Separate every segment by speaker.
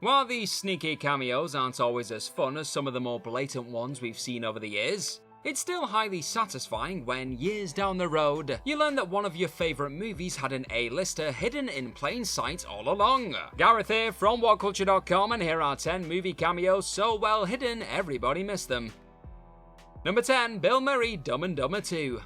Speaker 1: While these sneaky cameos aren't always as fun as some of the more blatant ones we've seen over the years, it's still highly satisfying when, years down the road, you learn that one of your favourite movies had an A-lister hidden in plain sight all along. Gareth here from WhatCulture.com, and here are 10 movie cameos so well hidden everybody missed them. Number 10. Bill Murray, Dumb and Dumber 2.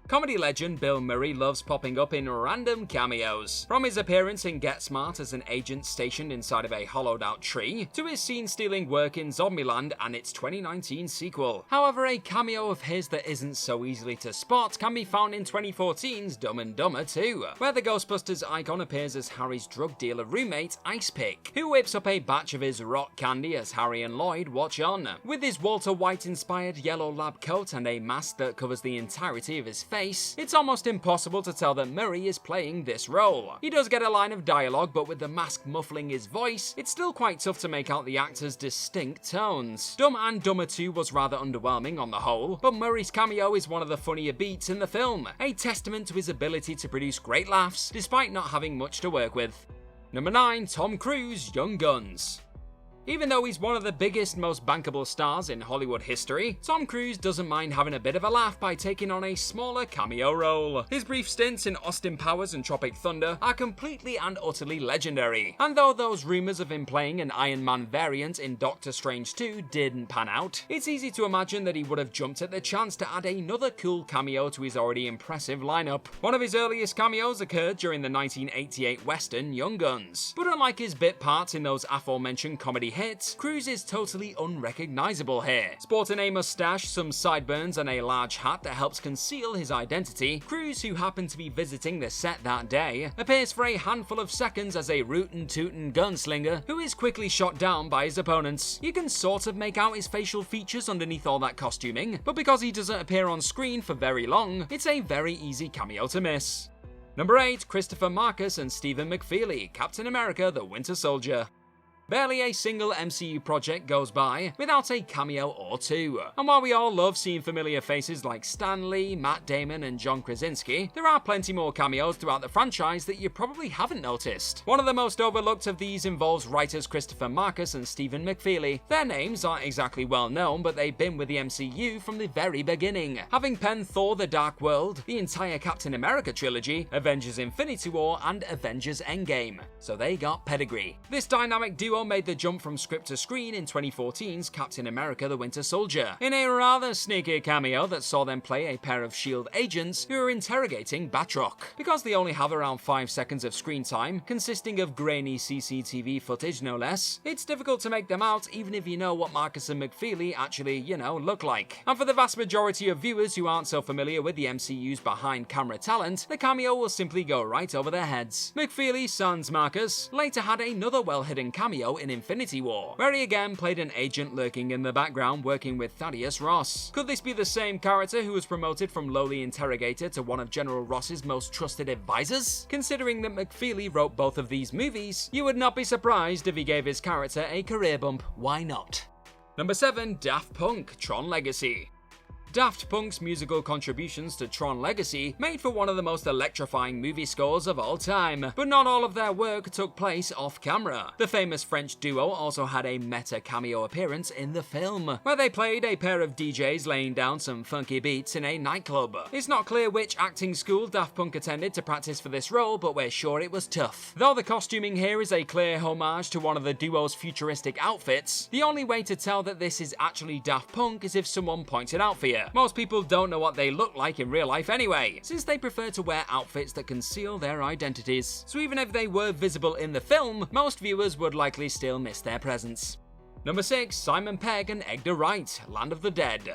Speaker 1: Comedy legend Bill Murray loves popping up in random cameos. From his appearance in Get Smart as an agent stationed inside of a hollowed-out tree, to his scene-stealing work in Zombieland and its 2019 sequel. However, a cameo of his that isn't so easily to spot can be found in 2014's Dumb and Dumber 2, where the Ghostbusters icon appears as Harry's drug dealer roommate, Ice Pick, who whips up a batch of his rock candy as Harry and Lloyd watch on. With his Walter White-inspired yellow lab coat and a mask that covers the entirety of his face, it's almost impossible to tell that Murray is playing this role. He does get a line of dialogue, but with the mask muffling his voice, it's still quite tough to make out the actor's distinct tones. Dumb and Dumber 2 was rather underwhelming on the whole, but Murray's cameo is one of the funnier beats in the film, a testament to his ability to produce great laughs despite not having much to work with. Number 9. Tom Cruise, Young Guns. Even though he's one of the biggest, most bankable stars in Hollywood history, Tom Cruise doesn't mind having a bit of a laugh by taking on a smaller cameo role. His brief stints in Austin Powers and Tropic Thunder are completely and utterly legendary, and though those rumours of him playing an Iron Man variant in Doctor Strange 2 didn't pan out, it's easy to imagine that he would have jumped at the chance to add another cool cameo to his already impressive lineup. One of his earliest cameos occurred during the 1988 western Young Guns, but unlike his bit parts in those aforementioned comedy hits, Cruise is totally unrecognizable here. Sporting a mustache, some sideburns, and a large hat that helps conceal his identity, Cruise, who happened to be visiting the set that day, appears for a handful of seconds as a rootin' tootin' gunslinger who is quickly shot down by his opponents. You can sort of make out his facial features underneath all that costuming, but because he doesn't appear on screen for very long, it's a very easy cameo to miss. Number 8. Christopher Marcus and Stephen McFeely, Captain America: The Winter Soldier. Barely a single MCU project goes by without a cameo or two. And while we all love seeing familiar faces like Stan Lee, Matt Damon, and John Krasinski, there are plenty more cameos throughout the franchise that you probably haven't noticed. One of the most overlooked of these involves writers Christopher Marcus and Stephen McFeely. Their names aren't exactly well known, but they've been with the MCU from the very beginning, having penned Thor: The Dark World, the entire Captain America trilogy, Avengers: Infinity War, and Avengers: Endgame. So they got pedigree. This dynamic duo made the jump from script to screen in 2014's Captain America: The Winter Soldier, in a rather sneaky cameo that saw them play a pair of S.H.I.E.L.D. agents who are interrogating Batroc. Because they only have around 5 seconds of screen time, consisting of grainy CCTV footage no less, it's difficult to make them out even if you know what Marcus and McFeely actually, look like. And for the vast majority of viewers who aren't so familiar with the MCU's behind-camera talent, the cameo will simply go right over their heads. McFeely, sans Marcus, later had another well-hidden cameo in Infinity War, where he again played an agent lurking in the background working with Thaddeus Ross. Could this be the same character who was promoted from lowly interrogator to one of General Ross's most trusted advisors? Considering that McFeely wrote both of these movies, you would not be surprised if he gave his character a career bump. Why not? Number 7. Daft Punk, Tron Legacy. Daft Punk's musical contributions to Tron Legacy made for one of the most electrifying movie scores of all time, but not all of their work took place off-camera. The famous French duo also had a meta cameo appearance in the film, where they played a pair of DJs laying down some funky beats in a nightclub. It's not clear which acting school Daft Punk attended to practice for this role, but we're sure it was tough. Though the costuming here is a clear homage to one of the duo's futuristic outfits, the only way to tell that this is actually Daft Punk is if someone points it out for you. Most people don't know what they look like in real life anyway, since they prefer to wear outfits that conceal their identities. So even if they were visible in the film, most viewers would likely still miss their presence. Number 6. Simon Pegg and Edgar Wright, Land of the Dead.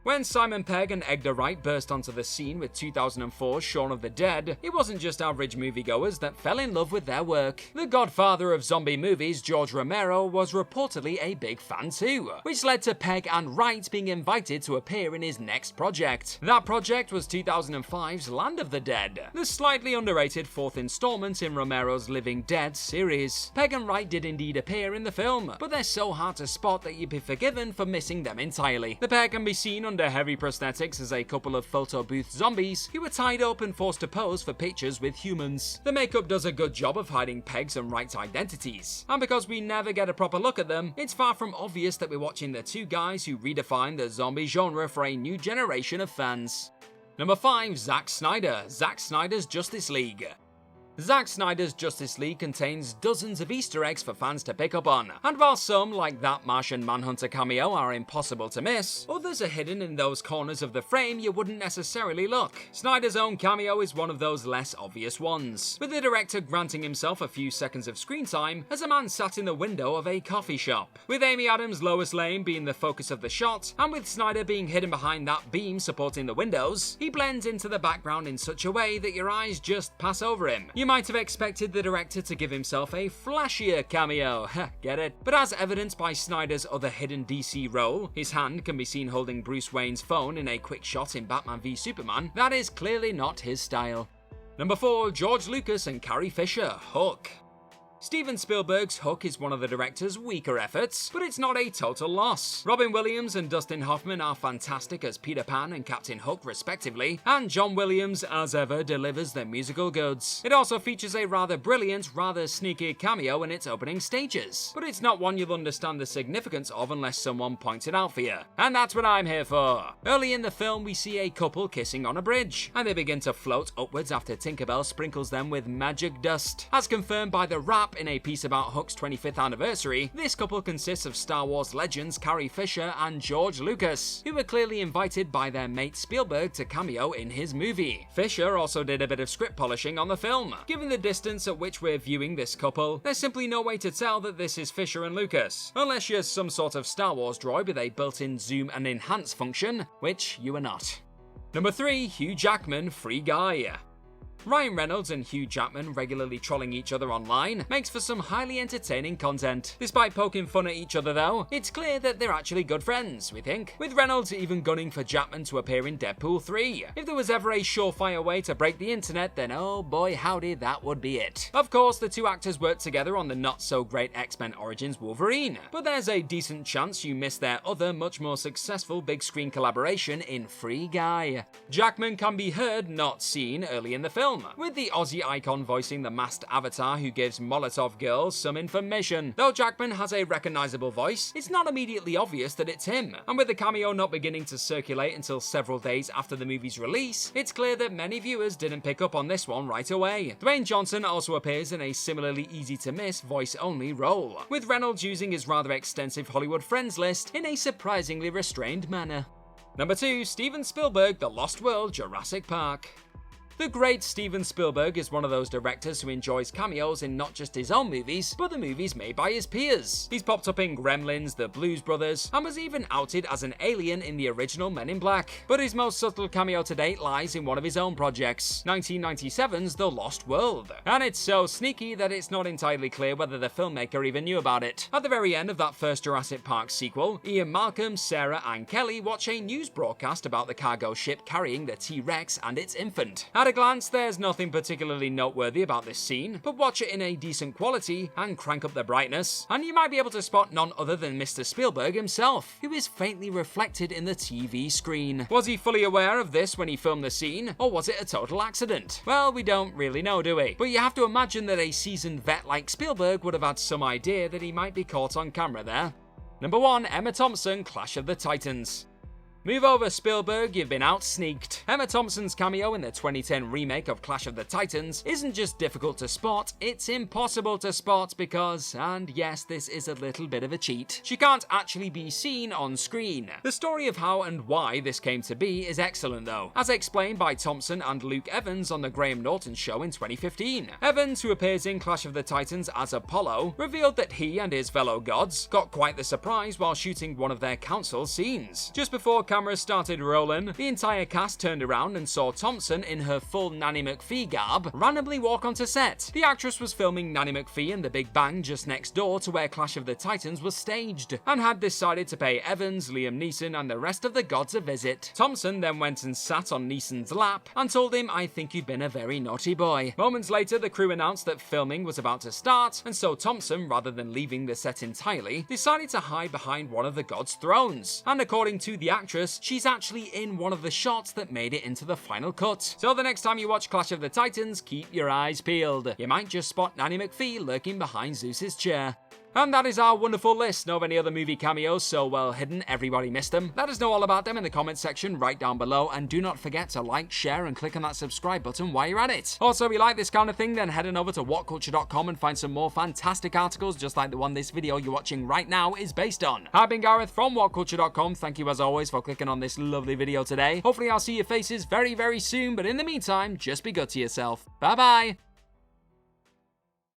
Speaker 1: When Simon Pegg and Edgar Wright burst onto the scene with 2004's Shaun of the Dead, it wasn't just average moviegoers that fell in love with their work. The godfather of zombie movies, George Romero, was reportedly a big fan too, which led to Pegg and Wright being invited to appear in his next project. That project was 2005's Land of the Dead, the slightly underrated 4th installment in Romero's Living Dead series. Pegg and Wright did indeed appear in the film, but they're so hard to spot that you'd be forgiven for missing them entirely. The pair can be seen under heavy prosthetics as a couple of photo booth zombies who were tied up and forced to pose for pictures with humans. The makeup does a good job of hiding Peg's and Wright's identities, and because we never get a proper look at them, it's far from obvious that we're watching the two guys who redefined the zombie genre for a new generation of fans. Number 5. Zack Snyder, Zack Snyder's Justice League. Zack Snyder's Justice League contains dozens of Easter eggs for fans to pick up on, and while some, like that Martian Manhunter cameo, are impossible to miss, others are hidden in those corners of the frame you wouldn't necessarily look. Snyder's own cameo is one of those less obvious ones, with the director granting himself a few seconds of screen time as a man sat in the window of a coffee shop. With Amy Adams' Lois Lane being the focus of the shot, and with Snyder being hidden behind that beam supporting the windows, he blends into the background in such a way that your eyes just pass over him. You might have expected the director to give himself a flashier cameo, get it? But as evidenced by Snyder's other hidden DC role, his hand can be seen holding Bruce Wayne's phone in a quick shot in Batman v Superman, that is clearly not his style. Number 4. George Lucas and Carrie Fisher, Hook. Steven Spielberg's Hook is one of the director's weaker efforts, but it's not a total loss. Robin Williams and Dustin Hoffman are fantastic as Peter Pan and Captain Hook respectively, and John Williams, as ever, delivers the musical goods. It also features a rather brilliant, rather sneaky cameo in its opening stages, but it's not one you'll understand the significance of unless someone points it out for you, and that's what I'm here for. Early in the film, we see a couple kissing on a bridge, and they begin to float upwards after Tinkerbell sprinkles them with magic dust. As confirmed by the rap in a piece about Hook's 25th anniversary, this couple consists of Star Wars legends Carrie Fisher and George Lucas, who were clearly invited by their mate Spielberg to cameo in his movie. Fisher also did a bit of script polishing on the film. Given the distance at which we're viewing this couple, there's simply no way to tell that this is Fisher and Lucas, unless you're some sort of Star Wars droid with a built-in zoom and enhance function, which you are not. Number 3. Hugh Jackman, Free Guy. Ryan Reynolds and Hugh Jackman regularly trolling each other online makes for some highly entertaining content. Despite poking fun at each other though, it's clear that they're actually good friends, we think, with Reynolds even gunning for Jackman to appear in Deadpool 3. If there was ever a surefire way to break the internet, then oh boy howdy, that would be it. Of course, the two actors worked together on the not-so-great X-Men Origins Wolverine, but there's a decent chance you missed their other much more successful big-screen collaboration in Free Guy. Jackman can be heard, not seen, early in the film, with the Aussie icon voicing the masked avatar who gives Molotov girls some information. Though Jackman has a recognizable voice, it's not immediately obvious that it's him, and with the cameo not beginning to circulate until several days after the movie's release, it's clear that many viewers didn't pick up on this one right away. Dwayne Johnson also appears in a similarly easy-to-miss voice-only role, with Reynolds using his rather extensive Hollywood friends list in a surprisingly restrained manner. Number 2. Steven Spielberg, The Lost World, Jurassic Park. The great Steven Spielberg is one of those directors who enjoys cameos in not just his own movies, but the movies made by his peers. He's popped up in Gremlins, The Blues Brothers, and was even outed as an alien in the original Men in Black. But his most subtle cameo to date lies in one of his own projects, 1997's The Lost World. And it's so sneaky that it's not entirely clear whether the filmmaker even knew about it. At the very end of that first Jurassic Park sequel, Ian Malcolm, Sarah, and Kelly watch a news broadcast about the cargo ship carrying the T-Rex and its infant. At a glance, there's nothing particularly noteworthy about this scene, but watch it in a decent quality and crank up the brightness, and you might be able to spot none other than Mr. Spielberg himself, who is faintly reflected in the TV screen. Was he fully aware of this when he filmed the scene, or was it a total accident? Well, we don't really know, do we? But you have to imagine that a seasoned vet like Spielberg would have had some idea that he might be caught on camera there. Number 1. Emma Thompson, Clash of the Titans. Move over, Spielberg, you've been out-sneaked. Emma Thompson's cameo in the 2010 remake of Clash of the Titans isn't just difficult to spot, it's impossible to spot because, and yes, this is a little bit of a cheat, she can't actually be seen on screen. The story of how and why this came to be is excellent though, as explained by Thompson and Luke Evans on the Graham Norton Show in 2015. Evans, who appears in Clash of the Titans as Apollo, revealed that he and his fellow gods got quite the surprise while shooting one of their council scenes. Just before cameras started rolling, the entire cast turned around and saw Thompson in her full Nanny McPhee garb randomly walk onto set. The actress was filming Nanny McPhee in the Big Bang just next door to where Clash of the Titans was staged, and had decided to pay Evans, Liam Neeson, and the rest of the gods a visit. Thompson then went and sat on Neeson's lap and told him, "I think you've been a very naughty boy." Moments later, the crew announced that filming was about to start, and so Thompson, rather than leaving the set entirely, decided to hide behind one of the gods' thrones. And according to the actress, actress, she's actually in one of the shots that made it into the final cut. So the next time you watch Clash of the Titans, keep your eyes peeled. You might just spot Nanny McPhee lurking behind Zeus's chair. And that is our wonderful list. Know of any other movie cameos so well hidden everybody missed them? Let us know all about them in the comments section right down below, and do not forget to like, share, and click on that subscribe button while you're at it. Also, if you like this kind of thing, then head on over to whatculture.com and find some more fantastic articles just like the one this video you're watching right now is based on. I've been Gareth from whatculture.com. Thank you as always for clicking on this lovely video today. Hopefully I'll see your faces very, very soon, but in the meantime, just be good to yourself. Bye bye!